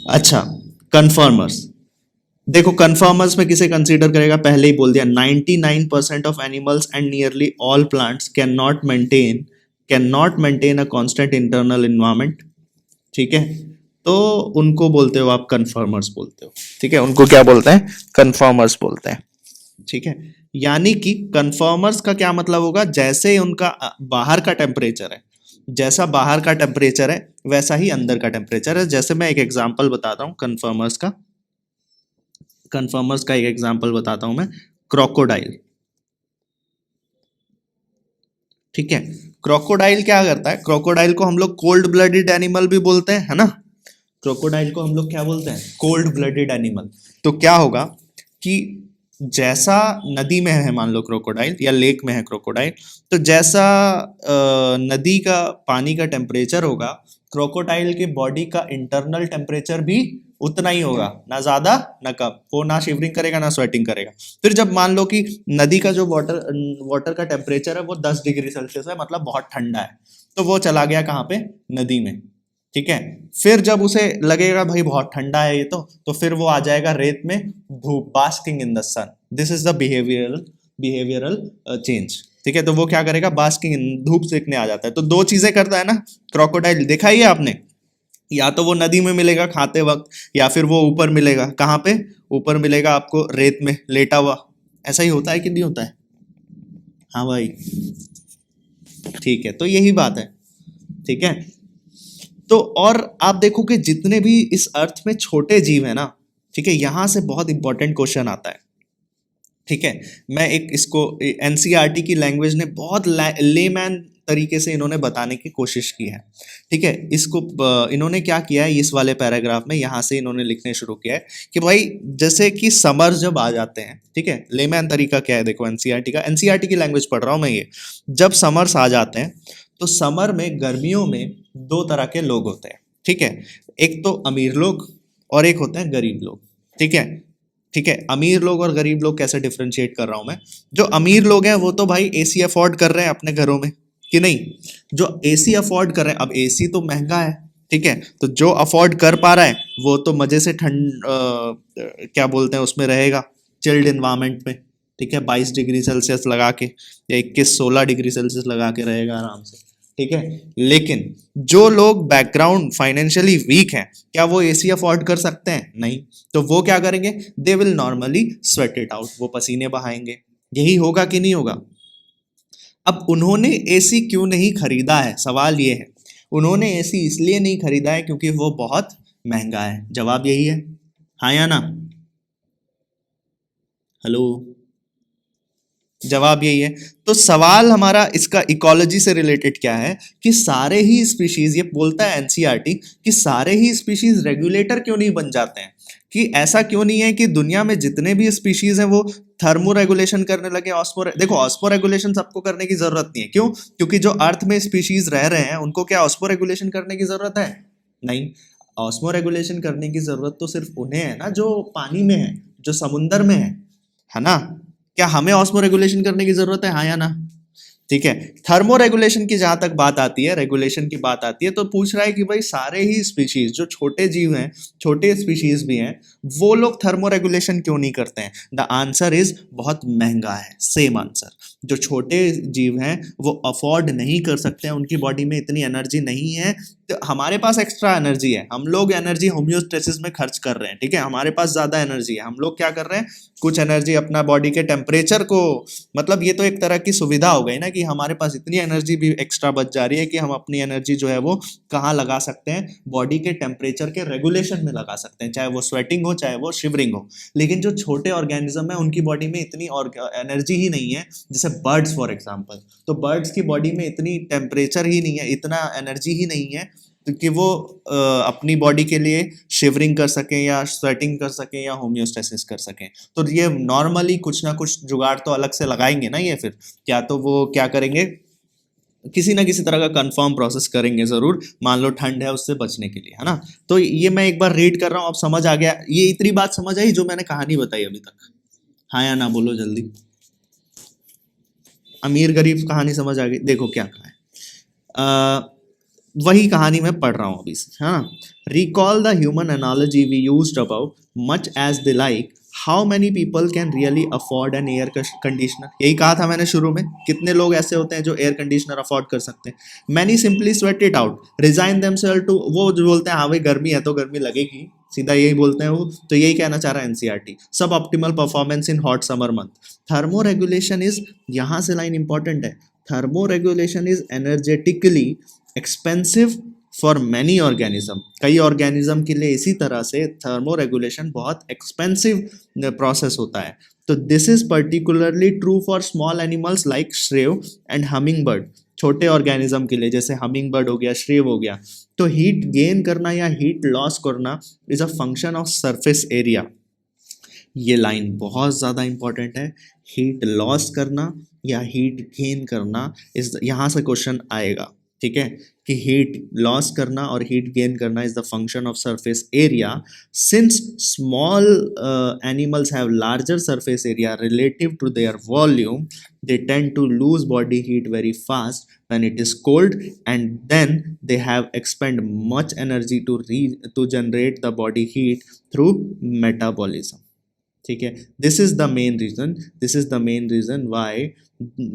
अच्छा, कन्फर्मर्स। देखो कन्फर्मर्स में किसे कंसीडर करेगा, पहले ही बोल दिया, 99% of animals and nearly all plants can not maintain a constant internal environment. ठीक है, तो उनको बोलते हो आप कन्फर्मर्स बोलते हो। ठीक है, उनको क्या बोलते हैं, कन्फर्मर्स बोलते हैं। ठीक है, यानी कि कन्फर्मर्स का क्या मतलब होगा, जैसे उनका बाहर का टेम्परेचर है, जैसा बाहर का टेम्परेचर है वैसा ही अंदर का टेम्परेचर है। जैसे मैं एक एग्जांपल बताता हूँ कन्फर्मर्स का एक एग्जांपल बताता हूं मैं, क्रोकोडाइल। ठीक है, क्रोकोडाइल क्या करता है, क्रोकोडाइल को हम लोग कोल्ड ब्लडेड एनिमल भी बोलते हैं, है ना। क्रोकोडाइल को हम लोग क्या बोलते हैं, कोल्ड ब्लडेड एनिमल। तो क्या होगा कि जैसा नदी में है, मान लो क्रोकोडाइल, या लेक में है क्रोकोडाइल, तो जैसा नदी का पानी का टेम्परेचर होगा, क्रोकोडाइल के बॉडी का इंटरनल टेम्परेचर भी उतना ही होगा, ना ज्यादा ना कम। वो ना शिवरिंग करेगा ना स्वेटिंग करेगा। फिर जब मान लो कि नदी का जो वाटर वाटर का टेम्परेचर है वो 10 डिग्री सेल्सियस है, मतलब बहुत ठंडा है, तो वो चला गया कहाँ पे, नदी में। ठीक है, फिर जब उसे लगेगा भाई बहुत ठंडा है ये तो फिर वो आ जाएगा रेत में, धूप, basking in the sun. This is the behavioural change. ठीक है, तो वो क्या करेगा, बास्किंग इन, धूप सेकने आ जाता है। तो दो चीजें करता है ना क्रोकोडाइल, देखा ही है आपने, या तो वो नदी में मिलेगा खाते वक्त, या फिर वो ऊपर मिलेगा, कहाँ पे, ऊपर मिलेगा आपको रेत में लेटा हुआ। ऐसा ही होता है कि नहीं होता है। हाँ भाई, ठीक है, तो यही बात है। ठीक है, तो और आप देखो कि जितने भी इस अर्थ में छोटे जीव है ना, ठीक है, यहां से बहुत इंपॉर्टेंट क्वेश्चन आता है। ठीक है, मैं एक इसको, एनसीईआरटी की लैंग्वेज ने बहुत लेमैन तरीके से इन्होंने बताने की कोशिश की है। ठीक है, इसको इन्होंने क्या किया है, इस वाले पैराग्राफ में यहाँ से इन्होंने लिखने शुरू किया है कि भाई जैसे कि समर जब आ जाते हैं, ठीक है, लेमैन तरीका क्या है, देखो एनसीईआरटी की लैंग्वेज पढ़ रहा हूँ मैं ये। जब समर्स आ जाते हैं, तो समर में, गर्मियों में दो तरह के लोग होते हैं। ठीक है, एक तो अमीर लोग और एक होते हैं गरीब लोग। ठीक है, ठीक है, अमीर लोग और गरीब लोग कैसे डिफरेंशिएट कर रहा हूं मैं। जो अमीर लोग हैं वो तो भाई एसी अफोर्ड कर रहे हैं अपने घरों में, कि नहीं। जो एसी अफोर्ड कर रहे हैं, अब एसी तो महंगा है, ठीक है, तो जो अफोर्ड कर पा रहा है वो तो मजे से ठंड क्या बोलते हैं उसमें रहेगा, चिल्ड इन्वायरमेंट में। ठीक है, 22 डिग्री सेल्सियस लगा के या 21-16 डिग्री सेल्सियस लगा के रहेगा आराम से। ठीक है, लेकिन जो लोग बैकग्राउंड फाइनेंशियली वीक हैं, क्या वो एसी अफोर्ड कर सकते हैं, नहीं। तो वो क्या करेंगे, they will normally sweat it out, वो पसीने बहाएंगे। यही होगा कि नहीं होगा। अब उन्होंने एसी क्यों नहीं खरीदा है, सवाल ये है। उन्होंने एसी इसलिए नहीं खरीदा है क्योंकि वो बहुत महंगा है, जवाब यही है, हाँ या ना। हेलो, जवाब यही है। तो सवाल हमारा इसका इकोलॉजी से रिलेटेड क्या है, कि सारे ही स्पीशीज, ये बोलता है एनसीईआरटी, कि सारे ही स्पीशीज रेगुलेटर क्यों नहीं बन जाते हैं, कि ऐसा क्यों नहीं है कि दुनिया में जितने भी स्पीशीज हैं वो थर्मो रेगुलेशन करने लगे, देखो ऑस्मो रेगुलेशन सबको करने की जरूरत नहीं है, क्यों, क्योंकि जो अर्थ में स्पीशीज रह रहे हैं उनको क्या ऑस्मो रेगुलेशन करने की जरूरत है, नहीं। ऑस्मो रेगुलेशन करने की जरूरत तो सिर्फ उन्हें है ना जो पानी में है, जो समुंदर में है ना। क्या हमें ऑस्मो रेगुलेशन करने की जरूरत है, हाँ या ना। ठीक है, थर्मो रेगुलेशन की जहां तक बात आती है, रेगुलेशन की बात आती है, तो पूछ रहा है कि भाई सारे ही स्पीशीज जो छोटे जीव हैं, छोटे स्पीशीज भी हैं, वो लोग थर्मो रेगुलेशन क्यों नहीं करते हैं। द आंसर इज बहुत महंगा है, सेम आंसर। जो छोटे जीव हैं वो अफोर्ड नहीं कर सकते हैं, उनकी बॉडी में इतनी एनर्जी नहीं है। तो हमारे पास एक्स्ट्रा एनर्जी है, हम लोग एनर्जी होम्योस्टेसिस में खर्च कर रहे हैं। ठीक है, हमारे पास ज्यादा एनर्जी है, हम लोग क्या कर रहे हैं, कुछ एनर्जी अपना बॉडी के टेम्परेचर को, मतलब ये तो एक तरह की सुविधा हो गई ना कि हमारे पास इतनी एनर्जी भी एक्स्ट्रा बच जा रही है कि हम अपनी एनर्जी जो है वो कहाँ लगा सकते हैं, बॉडी के टेम्परेचर के रेगुलेशन में लगा सकते हैं, चाहे वो स्वेटिंग हो चाहे वो शिवरिंग हो। लेकिन जो छोटे ऑर्गेनिज्म है उनकी बॉडी में इतनी और एनर्जी ही नहीं है, जैसे बर्ड्स फॉर एग्जाम्पल, तो बर्ड्स की बॉडी में इतनी टेम्परेचर ही नहीं है, इतना एनर्जी ही नहीं है कि वो अपनी बॉडी के लिए शिवरिंग कर सकें या स्वेटिंग कर सकें या होम्योस्टेसिस कर सकें। तो ये नॉर्मली कुछ ना कुछ जुगाड़ तो अलग से लगाएंगे ना ये, फिर क्या तो वो क्या करेंगे, किसी ना किसी तरह का कंफर्म प्रोसेस करेंगे जरूर, मान लो ठंड है उससे बचने के लिए, है ना। तो ये मैं एक बार रीड कर रहा हूँ, अब समझ आ गया, ये इतनी बात समझ आई जो मैंने कहानी बताई अभी तक, हाँ या ना बोलो जल्दी। अमीर गरीब कहानी समझ आ गई, देखो क्या कहा है। वही कहानी मैं पढ़ रहा हूँ अभी से, हाँ। Recall the human analogy we used about much as they like how many people can really afford an air conditioner. यही कहा था मैंने शुरू में, कितने लोग ऐसे होते हैं जो एयर कंडीशनर अफोर्ड कर सकते हैं। Many simply sweat it out, resign themselves to, वो जो बोलते हैं हाँ भाई गर्मी है तो गर्मी लगेगी, सीधा यही बोलते हैं वो। तो यही कहना चाह रहा है एनसीईआरटी। सब optimal performance in hot summer month. Thermo regulation is, यहाँ से लाइन इंपॉर्टेंट है, thermo regulation is energetically expensive for many organism. कई ऑर्गेनिज्म के लिए इसी तरह से थर्मो रेगुलेशन बहुत एक्सपेंसिव प्रोसेस होता है। तो this is particularly true for small animals like shrew and humming bird. छोटे ऑर्गेनिज्म के लिए जैसे हमिंग बर्ड हो गया, श्रेव हो गया। तो हीट गेन करना या हीट लॉस करना is a function of surface area. ये लाइन बहुत ज़्यादा इंपॉर्टेंट है। हीट लॉस करना या हीट गेन करना, इस यहाँ से क्वेश्चन आएगा, ठीक है, कि हीट लॉस करना और हीट गेन करना is the function of surface area. Since small animals have larger surface area relative to their volume, they tend to lose body heat very fast when it is cold, and then they have expend much energy to generate the body heat through metabolism. ठीक है, this is the main reason why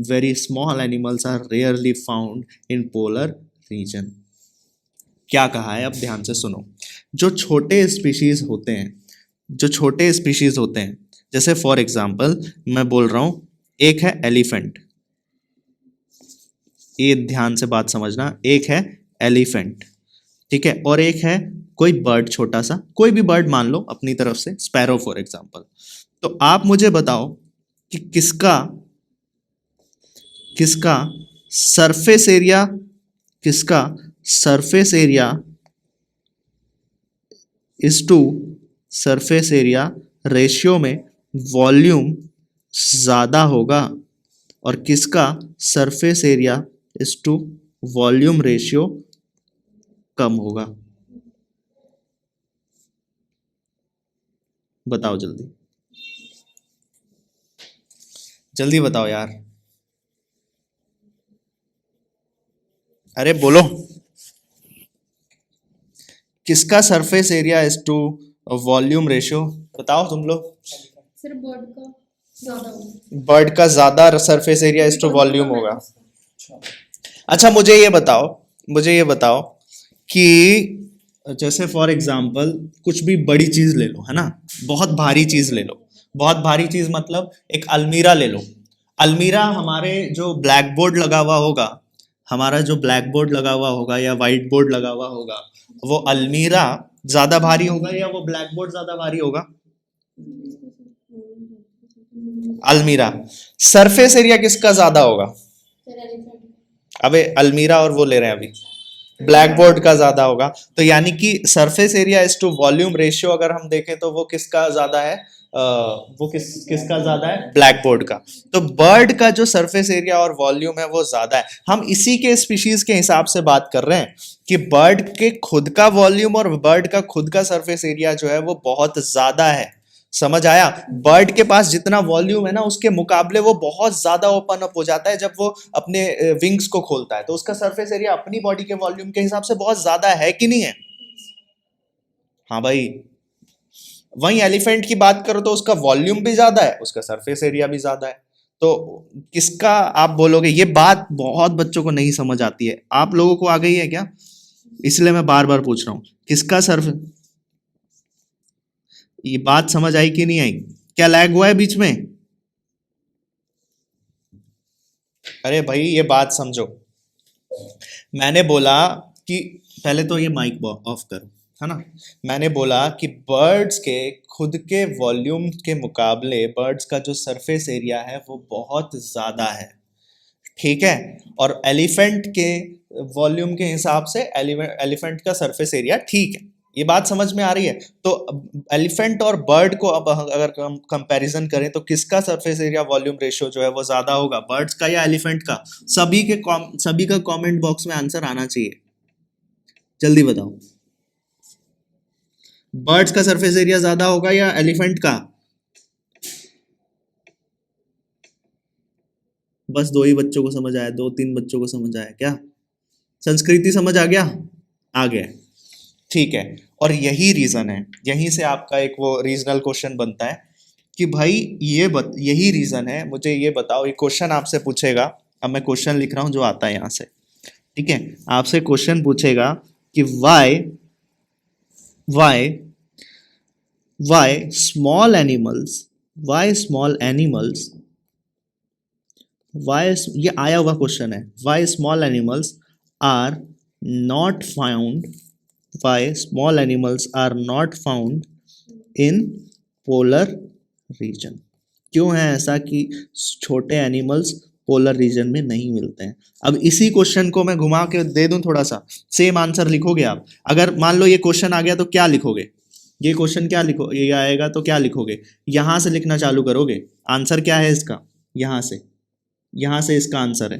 very small animals are rarely found in polar region. क्या कहा है अब ध्यान से सुनो। जो छोटे स्पीशीज होते हैं, जैसे फॉर एग्जाम्पल मैं बोल रहा हूं, एक है एलिफेंट, ये ध्यान से बात समझना, एक है एलिफेंट, ठीक है, और एक है कोई बर्ड, छोटा सा कोई भी बर्ड मान लो अपनी तरफ से, स्पैरो फॉर एग्जाम्पल। तो आप मुझे बताओ कि किसका surface area is to surface area ratio में वॉल्यूम ज्यादा होगा, और किसका surface area is to volume ratio कम होगा। बताओ जल्दी बताओ यार, अरे बोलो, किसका surface area is to volume ratio, बताओ तुम लोग। सिर्फ बर्ड का ज्यादा surface area is to volume होगा। अच्छा मुझे ये बताओ कि जैसे फॉर एग्जांपल कुछ भी बड़ी चीज ले लो, है ना, बहुत भारी चीज ले लो, बहुत भारी चीज मतलब एक अलमीरा ले लो। अलमीरा हमारे जो ब्लैक बोर्ड लगा हुआ होगा, या व्हाइट बोर्ड लगा हुआ होगा, वो अलमीरा ज्यादा भारी होगा या वो ब्लैक बोर्ड ज्यादा भारी होगा? अलमीरा। सरफेस एरिया किसका ज्यादा होगा? अबे अलमीरा और वो ले रहे हैं अभी, ब्लैक बोर्ड का ज्यादा होगा। तो यानी कि surface area is to volume ratio अगर हम देखें तो वो किसका ज्यादा है? किसका ज्यादा है? ब्लैक बोर्ड का। तो बर्ड का जो सरफेस एरिया और वॉल्यूम है वो ज्यादा है। हम इसी के स्पीशीज के हिसाब से बात कर रहे हैं कि बर्ड के खुद का वॉल्यूम और बर्ड का खुद का सरफेस एरिया जो है वो बहुत ज्यादा है। समझ आया? बर्ड के पास जितना वॉल्यूम है ना, उसके मुकाबले वो बहुत ज्यादा ओपन अप हो जाता है जब वो अपने विंग्स को खोलता है, तो उसका सरफेस एरिया अपनी बॉडी के वॉल्यूम के हिसाब से बहुत ज्यादा है कि नहीं है? हाँ भाई। वहीं एलिफेंट की बात करो तो उसका वॉल्यूम भी ज्यादा है, उसका सरफेस एरिया भी ज्यादा है। तो किसका आप बोलोगे? ये बात बहुत बच्चों को नहीं समझ आती है, आप लोगों को आ गई है क्या? इसलिए मैं बार बार पूछ रहा हूं, किसका सरफेस, ये बात समझ आई कि नहीं आई? क्या लैग हुआ है बीच में? अरे भाई ये बात समझो, मैंने बोला कि पहले तो ये माइक ऑफ करो, है ना। मैंने बोला कि बर्ड्स के खुद के वॉल्यूम के मुकाबले बर्ड्स का जो सरफेस एरिया है वो बहुत ज़्यादा है, ठीक है। और एलिफेंट के वॉल्यूम के हिसाब से एलिफेंट का सरफेस एरिया ठीक है। ये बात समझ में आ रही है? तो एलिफेंट और बर्ड को अब अगर हम कंपैरिजन करें तो किसका सरफेस एरिया वॉल्यूम रेशियो जो है वो ज्यादा होगा, बर्ड्स का या एलिफेंट का? सभी का कमेंट बॉक्स में आंसर आना चाहिए, जल्दी बताओ। बर्ड्स का सरफेस एरिया ज्यादा होगा या एलिफेंट का? बस दो ही बच्चों को समझ आया, 2-3 बच्चों को समझ आया क्या? संस्कृति समझ आ गया? आ गया, ठीक है। और यही रीजन है, यहीं से आपका एक वो रीजनल क्वेश्चन बनता है कि भाई यही रीजन है, मुझे ये बताओ, ये क्वेश्चन आपसे पूछेगा। अब मैं क्वेश्चन लिख रहा हूं जो आता है यहां से, ठीक है। आपसे क्वेश्चन पूछेगा कि वाई स्मॉल एनिमल्स वाई, ये आया हुआ क्वेश्चन है, why small animals are not found why small animals are not found in polar region. क्यों है ऐसा कि छोटे एनिमल्स पोलर रीजन में नहीं मिलते हैं? अब इसी क्वेश्चन को मैं घुमा के दे दूं थोड़ा सा, सेम आंसर लिखोगे आप। अगर मान लो ये क्वेश्चन आ गया तो क्या लिखोगे? ये क्वेश्चन क्या लिखो, ये आएगा तो क्या लिखोगे? यहां से लिखना चालू करोगे। आंसर क्या है इसका? यहां से इसका आंसर है।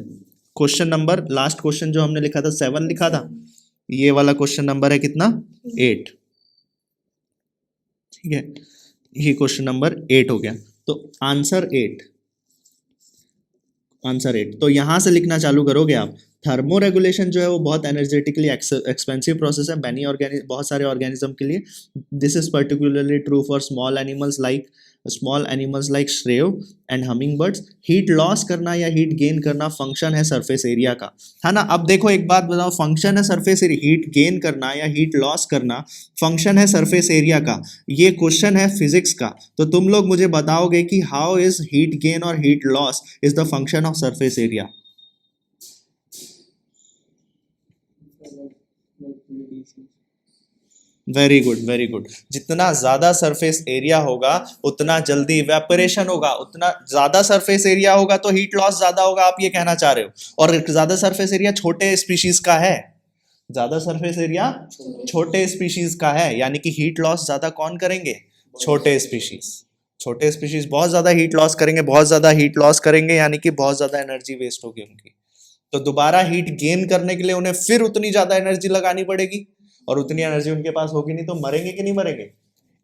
क्वेश्चन नंबर, लास्ट क्वेश्चन जो हमने लिखा था 7 लिखा था, ये वाला क्वेश्चन नंबर है कितना? 8, ठीक है। ये क्वेश्चन नंबर 8 हो गया, तो आंसर 8। तो यहां से लिखना चालू करोगे आप। थर्मो रेगुलेशन जो है वो बहुत एनर्जेटिकली एक्सपेंसिव प्रोसेस है बहुत सारे ऑर्गेनिज्म के लिए। This is particularly true for small animals like shrew and humming birds. Heat loss करना या हीट गेन करना फंक्शन है सरफेस एरिया का, है ना। अब देखो एक बात बताओ, फंक्शन है सरफेस एरिया, हीट गेन करना या हीट लॉस करना फंक्शन है सरफेस एरिया का। ये क्वेश्चन है फिजिक्स का, तो तुम लोग मुझे बताओगे कि हाउ इज हीट गेन और heat loss is the function of surface area? Very good, very good. जितना ज्यादा सरफेस एरिया होगा उतना जल्दी इवेपोरेशन होगा, उतना ज्यादा सरफेस एरिया होगा तो हीट लॉस ज्यादा होगा, आप ये कहना चाह रहे हो। और ज्यादा सरफेस एरिया छोटे स्पीशीज का है, ज्यादा सरफेस एरिया छोटे स्पीशीज का है, यानी कि हीट लॉस ज्यादा कौन करेंगे? छोटे स्पीशीज बहुत ज्यादा हीट लॉस करेंगे, यानी कि बहुत ज्यादा एनर्जी वेस्ट होगी उनकी। तो दोबारा हीट गेन करने के लिए उन्हें फिर उतनी ज्यादा एनर्जी लगानी पड़ेगी, और उतनी एनर्जी उनके पास होगी नहीं, तो मरेंगे कि नहीं मरेंगे?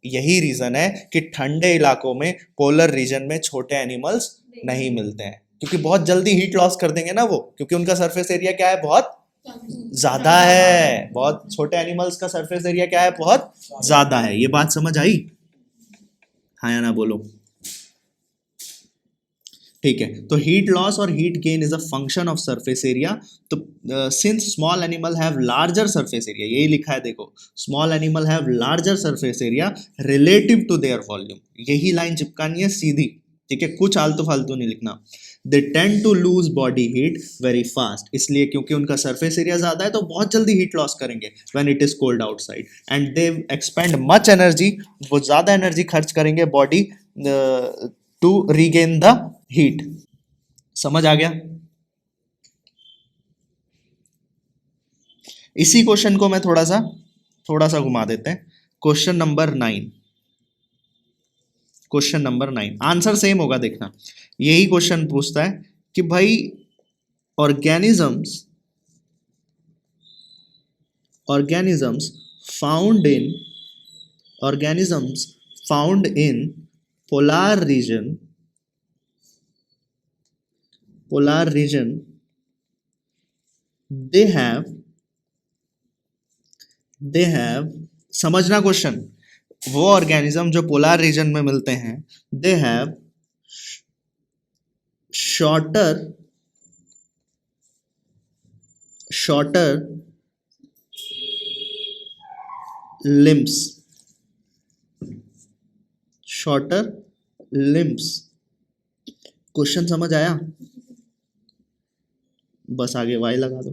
यही रीजन है कि ठंडे इलाकों में पोलर रीजन में छोटे एनिमल्स नहीं मिलते हैं, क्योंकि बहुत जल्दी हीट लॉस कर देंगे ना वो, क्योंकि उनका सरफेस एरिया क्या है? बहुत ज्यादा है। बहुत छोटे एनिमल्स का सरफेस एरिया क्या है? बहुत ज्यादा है। ये बात समझ आई? हाँ या ना बोलो। ठीक है, तो हीट लॉस और heat gain is a function of surface area. तो since small animal have larger surface area, यही लिखा है देखो, small animal have larger surface area relative to their volume. यही लाइन चिपकानी है सीधी, ठीक है, कुछ आलतू फालतू नहीं लिखना। They tend to lose body heat very fast, इसलिए क्योंकि उनका सरफेस एरिया ज्यादा है तो बहुत जल्दी हीट लॉस करेंगे when it is cold outside, and they expend much energy, वो ज्यादा एनर्जी खर्च करेंगे body to regain the heat. समझ आ गया? इसी क्वेश्चन को मैं थोड़ा सा घुमा देते हैं। क्वेश्चन नंबर 9, आंसर सेम होगा, देखना। यही क्वेश्चन पूछता है कि भाई organisms found in polar region they have, समझना क्वेश्चन, वो ऑर्गेनिज्म जो पोलर रीजन में मिलते हैं, they have shorter limbs, question समझ आया? बस आगे वाई लगा दो।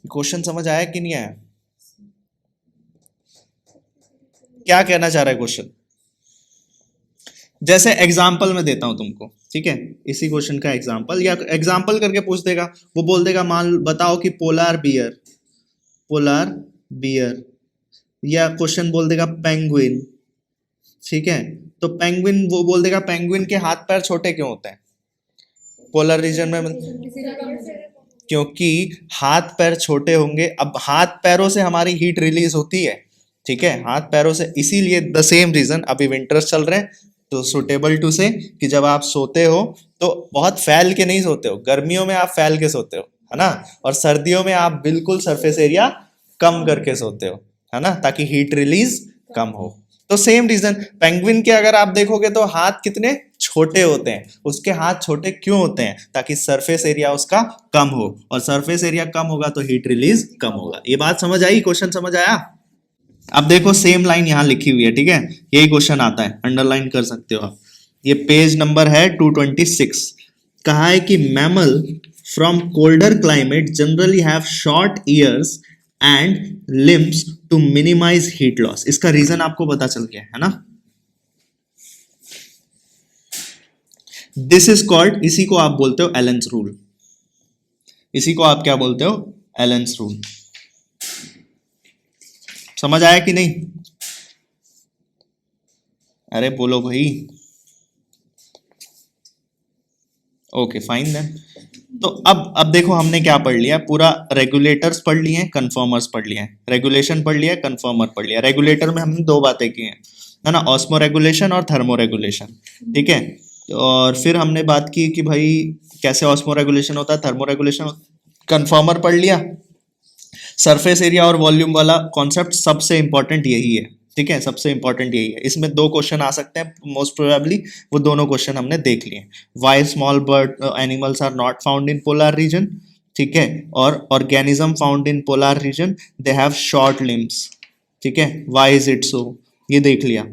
क्वेश्चन समझ आया कि नहीं आया? क्या कहना चाह रहा है क्वेश्चन? जैसे एग्जाम्पल में देता हूं तुमको, ठीक है, इसी क्वेश्चन का एग्जाम्पल, या एग्जाम्पल करके पूछ देगा, वो बोल देगा मान बताओ कि पोलर बियर, या क्वेश्चन बोल देगा पेंगुइन, ठीक है। तो पेंगुइन, वो बोल देगा पेंगुइन के हाथ पैर छोटे क्यों होते हैं पोलर रीजन में? क्योंकि हाथ पैर छोटे होंगे। अब हाथ पैरों से हमारी हीट रिलीज होती है, ठीक है, हाथ पैरों से, इसीलिए द सेम रीजन, अभी विंटर्स चल रहे हैं तो सुटेबल टू से कि जब आप सोते हो तो बहुत फैल के नहीं सोते हो, गर्मियों में आप फैल के सोते हो, है ना, और सर्दियों में आप बिल्कुल सरफेस एरिया कम करके सोते हो, है ना, ताकि हीट रिलीज कम हो। तो सेम रीजन, पेंगुइन के अगर आप देखोगे तो हाथ कितने छोटे होते हैं, उसके हाथ छोटे क्यों होते हैं, ताकि सरफेस एरिया उसका कम हो, और सरफेस एरिया कम होगा तो हीट रिलीज कम होगा। ये बात समझ आई, क्वेश्चन समझ आया। अब देखो सेम लाइन यहां लिखी हुई है, ठीक है, यही क्वेश्चन आता है, अंडरलाइन कर सकते हो आप। ये पेज नंबर है 226। कहा है कि mammal from colder climate generally have short ears and limbs to minimise heat loss. इसका रीजन आपको पता चल गया है ना। दिस इज कॉल्ड, इसी को आप बोलते हो एलेंस रूल। इसी को आप क्या बोलते हो, एलेंस रूल। समझ आया कि नहीं? अरे बोलो भाई। Okay fine then. तो अब देखो हमने क्या पढ़ लिया, पूरा रेगुलेटर्स पढ़ लिए हैं, कन्फर्मर्स पढ़ लिए हैं, रेगुलेशन पढ़ लिया, कन्फर्मर पढ़ लिया। रेगुलेटर में हमने दो बातें की हैं, है ना, ऑस्मो रेगुलेशन और थर्मो रेगुलेशन, ठीक है। और फिर हमने बात की कि भाई कैसे ऑस्मो रेगुलेशन होता है, थर्मो रेगुलेशन, कन्फर्मर पढ़ लिया। सरफेस एरिया और वॉल्यूम वाला कॉन्सेप्ट सबसे इंपॉर्टेंट यही है, ठीक है, सबसे इंपॉर्टेंट यही है। इसमें दो क्वेश्चन आ सकते हैं मोस्ट प्रोबेबली, वो दोनों क्वेश्चन हमने देख लिए। Why small bird animals are not found in polar region, ठीक है, और organism found in polar region they have short limbs, ठीक है, वाई इज इट सो, ये देख लिया।